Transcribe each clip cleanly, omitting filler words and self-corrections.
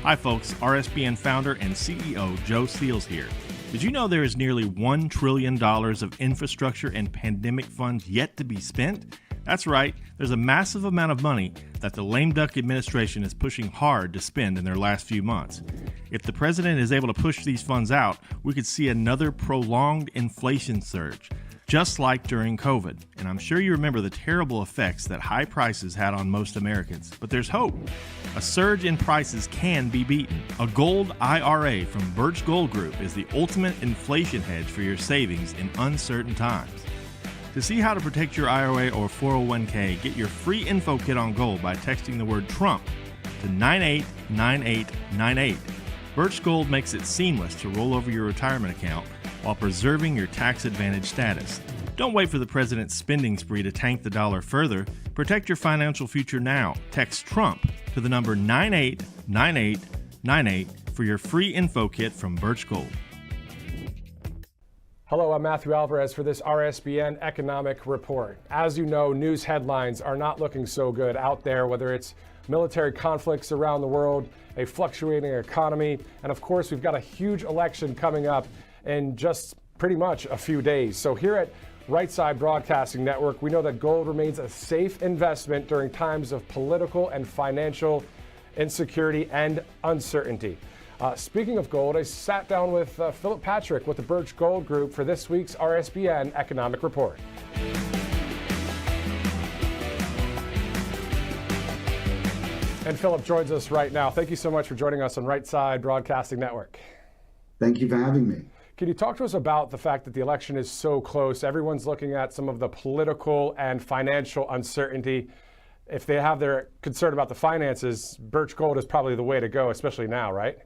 Hi folks, RSBN founder and CEO Joe Seals here. Did you know there is nearly $1 trillion of infrastructure and pandemic funds yet to be spent? That's right, there's a massive amount of money that the lame duck administration is pushing hard to spend in their last few months. If the president is able to push these funds out, we could see another prolonged inflation surge, just like during COVID. And I'm sure you remember the terrible effects that high prices had on most Americans. But there's hope. A surge in prices can be beaten. A gold IRA from Birch Gold Group is the ultimate inflation hedge for your savings in uncertain times. To see how to protect your IRA or 401k, get your free info kit on gold by texting the word Trump to 989898. Birch Gold makes it seamless to roll over your retirement account while preserving your tax advantage status. Don't wait for the president's spending spree to tank the dollar further. Protect your financial future now. Text Trump to the number 989898 for your free info kit from Birch Gold. Hello, I'm Matthew Alvarez for this RSBN Economic Report. As you know, news headlines are not looking so good out there, whether it's military conflicts around the world, a fluctuating economy, and of course, we've got a huge election coming up in just pretty much a few days. So here at Right Side Broadcasting Network, we know that gold remains a safe investment during times of political and financial insecurity and uncertainty. Speaking of gold, I sat down with Phillip Patrick with the Birch Gold Group for this week's RSBN Economic Report. And Phillip joins us right now. Thank you so much for joining us on Right Side Broadcasting Network. Thank you for having me. Can you talk to us about the fact that the election is so close? Everyone's looking at some of the political and financial uncertainty. If they have their concern about the finances, Birch Gold is probably the way to go, especially now, right?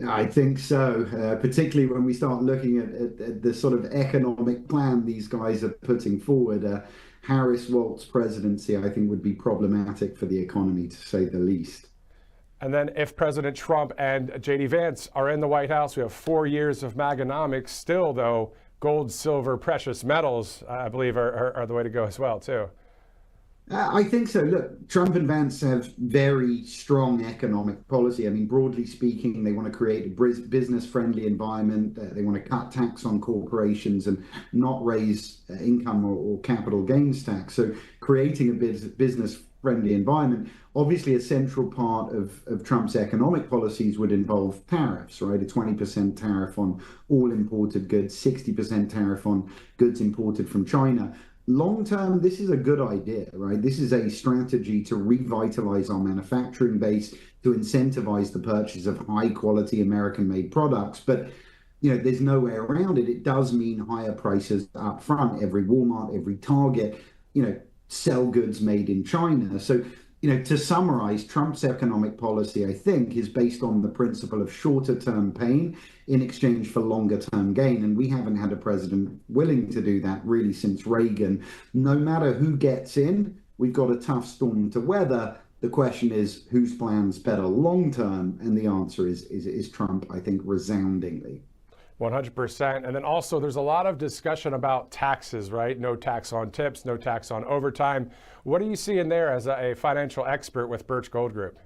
I think so, particularly when we start looking at the sort of economic plan these guys are putting forward. Harris-Walz presidency, I think, would be problematic for the economy, to say the least. And then if President Trump and J.D. Vance are in the White House, we have 4 years of Maganomics. Still, though, gold, silver, precious metals, I believe, are the way to go as well, too. I think so. Look, Trump and Vance have very strong economic policy. I mean, broadly speaking, they want to create a business-friendly environment. They want to cut tax on corporations and not raise income or capital gains tax. So creating a business-friendly environment. Obviously, a central part of Trump's economic policies would involve tariffs, right? A 20% tariff on all imported goods, 60% tariff on goods imported from China. Long term, this is a good idea, right? This is a strategy to revitalize our manufacturing base, to incentivize the purchase of high quality American made products. But, there's no way around it. It does mean higher prices up front. Every Walmart, every Target, sell goods made in China. So, to summarize, Trump's economic policy, I think, is based on the principle of shorter term pain in exchange for longer term gain. And we haven't had a president willing to do that really since Reagan. No matter who gets in, we've got a tough storm to weather. The question is, whose plan's better long term? And the answer is Trump, I think, resoundingly. 100%. And then also there's a lot of discussion about taxes, right? No tax on tips, no tax on overtime. What are you seeing there as a financial expert with Birch Gold Group?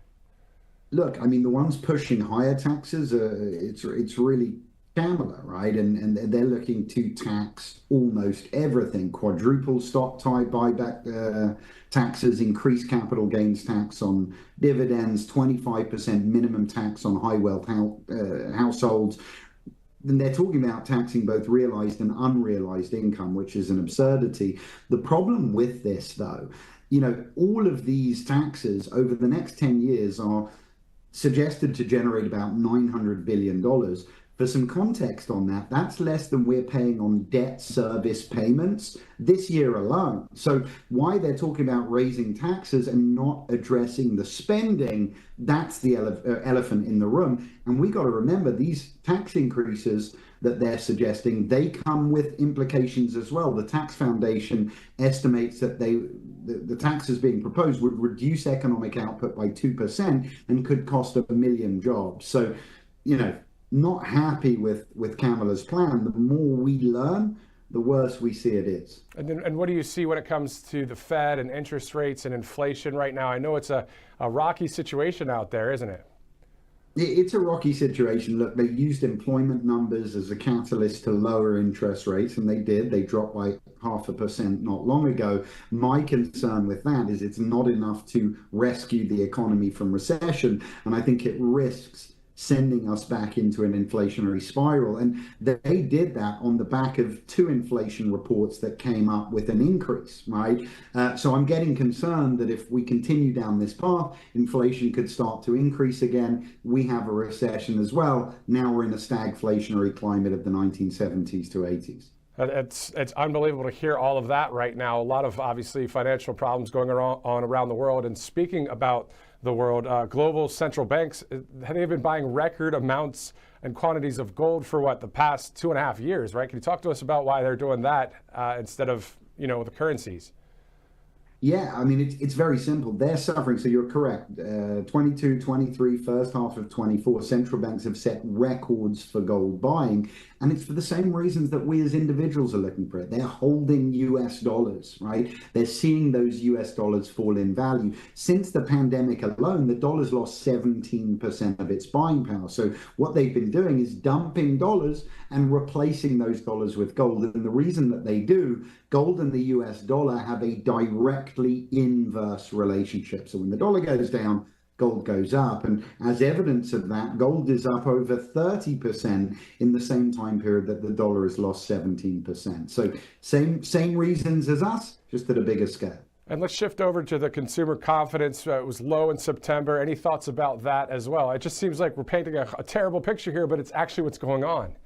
Look, I mean, the ones pushing higher taxes, it's really Kamala, right? And they're looking to tax almost everything, quadruple stock type buyback taxes, increase capital gains tax on dividends, 25% minimum tax on high wealth households. And they're talking about taxing both realized and unrealized income, which is an absurdity. The problem with this, though, all of these taxes over the next 10 years are suggested to generate about $900 billion. For some context on that, that's less than we're paying on debt service payments this year alone. So why they're talking about raising taxes and not addressing the spending, that's the elephant in the room. And we got to remember, these tax increases that they're suggesting, they come with implications as well. The Tax Foundation estimates that the taxes being proposed would reduce economic output by 2% and could cost 1 million jobs. So, not happy with Kamala's plan. The more we learn, the worse we see it is. And what do you see when it comes to the Fed and interest rates and inflation right now? I know it's a rocky situation out there, isn't it? It's a rocky situation. Look, they used employment numbers as a catalyst to lower interest rates, and they did. They dropped by 0.5% not long ago. My concern with that is it's not enough to rescue the economy from recession, and I think it risks sending us back into an inflationary spiral. And they did that on the back of two inflation reports that came up with an increase, right? So I'm getting concerned that if we continue down this path, inflation could start to increase again. We have a recession as well. Now we're in a stagflationary climate of the 1970s to 80s. It's unbelievable to hear all of that right now. A lot of obviously financial problems going on around the world. And speaking about the world, global central banks, they've been buying record amounts and quantities of gold for the past 2.5 years, right? Can you talk to us about why they're doing that instead of, the currencies? Yeah, I mean, it's very simple. They're suffering. So you're correct. 22, 23, first half of 24, central banks have set records for gold buying. And it's for the same reasons that we as individuals are looking for it. They're holding US dollars, right? They're seeing those US dollars fall in value. Since the pandemic alone, the dollar's lost 17% of its buying power. So what they've been doing is dumping dollars and replacing those dollars with gold. And the reason that they do, gold and the US dollar have a directly inverse relationship. So when the dollar goes down, gold goes up. And as evidence of that, gold is up over 30% in the same time period that the dollar has lost 17%. So same reasons as us, just at a bigger scale. And let's shift over to the consumer confidence. It was low in September. Any thoughts about that as well? It just seems like we're painting a terrible picture here, but it's actually what's going on.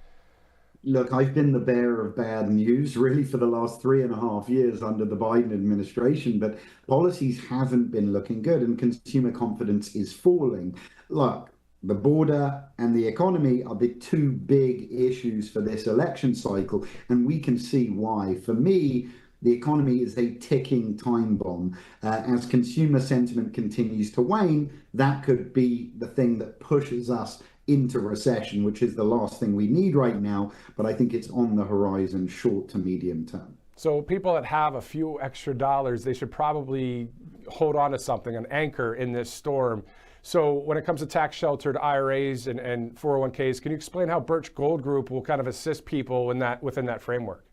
Look, I've been the bearer of bad news really for the last 3.5 years under the Biden administration, but policies haven't been looking good and consumer confidence is falling. Look, the border and the economy are the two big issues for this election cycle, and we can see why. For me, the economy is a ticking time bomb. As consumer sentiment continues to wane, that could be the thing that pushes us into recession, which is the last thing we need right now, but I think it's on the horizon short to medium term. So people that have a few extra dollars, they should probably hold on to something, an anchor in this storm. So when it comes to tax sheltered IRAs and 401ks, can you explain how Birch Gold Group will kind of assist people within that framework?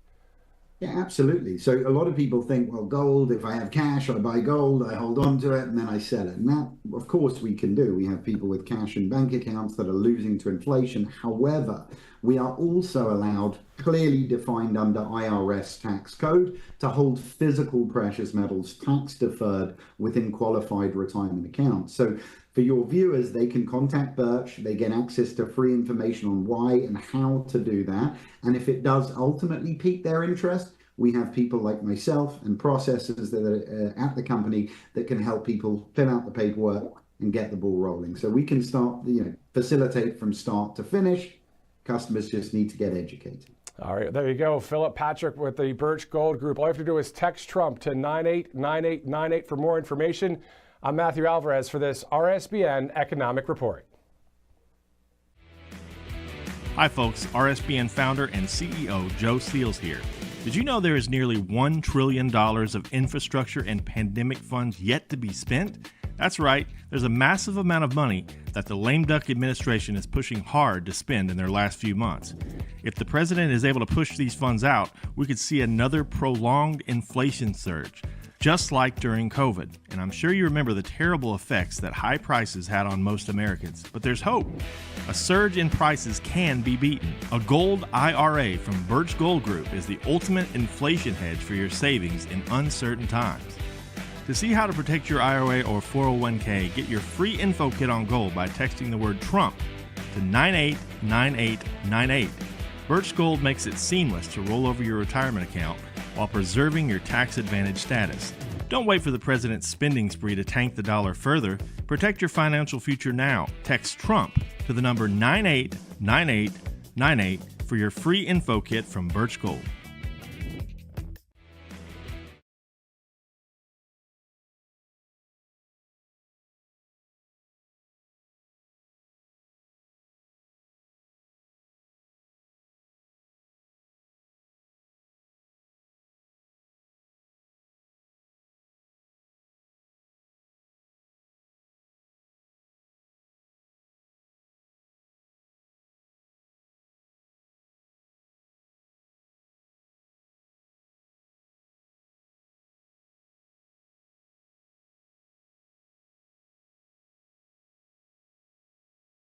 Yeah, absolutely. So a lot of people think, well, gold, if I have cash, I buy gold, I hold on to it, and then I sell it. And that, of course, we can do. We have people with cash in bank accounts that are losing to inflation. However, we are also allowed, clearly defined under IRS tax code, to hold physical precious metals tax deferred within qualified retirement accounts. So for your viewers, they can contact Birch. They get access to free information on why and how to do that. And if it does ultimately pique their interest, we have people like myself and processors that are at the company that can help people fill out the paperwork and get the ball rolling. So we can start, facilitate from start to finish. Customers just need to get educated. All right, there you go. Phillip Patrick with the Birch Gold Group. All you have to do is text Trump to 989898 for more information. I'm Matthew Alvarez for this RSBN Economic Report. Hi folks, RSBN founder and CEO Joe Seals here. Did you know there is nearly $1 trillion of infrastructure and pandemic funds yet to be spent? That's right, there's a massive amount of money that the lame duck administration is pushing hard to spend in their last few months. If the president is able to push these funds out, we could see another prolonged inflation surge, just like during COVID. And I'm sure you remember the terrible effects that high prices had on most Americans. But there's hope. A surge in prices can be beaten. A gold IRA from Birch Gold Group is the ultimate inflation hedge for your savings in uncertain times. To see how to protect your IRA or 401k, get your free info kit on gold by texting the word Trump to 989898. Birch Gold makes it seamless to roll over your retirement account while preserving your tax advantage status. Don't wait for the president's spending spree to tank the dollar further. Protect your financial future now. Text Trump to the number 989898 for your free info kit from Birch Gold.